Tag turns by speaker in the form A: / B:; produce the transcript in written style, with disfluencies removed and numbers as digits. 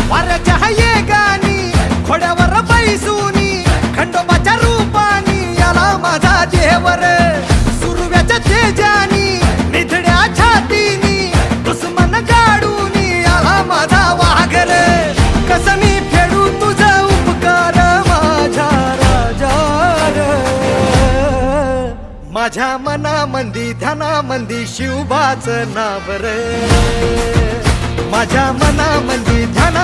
A: वाऱ्याच्या हाये गाणी घोड्यावर बैसूनी खंडोबाच्या रूपानी आला माझा देवर सुरव्याच्या तेजानी निधड्या छातीनी दुश्मन गाडूनी आला माझा वाघर कसं मी फेडू तुझा उपकार माझ्या राजा माझ्या मनामंदी ध्यानामंदी शिवबाचं नाव रे माझ्या मनामंदी ध्याना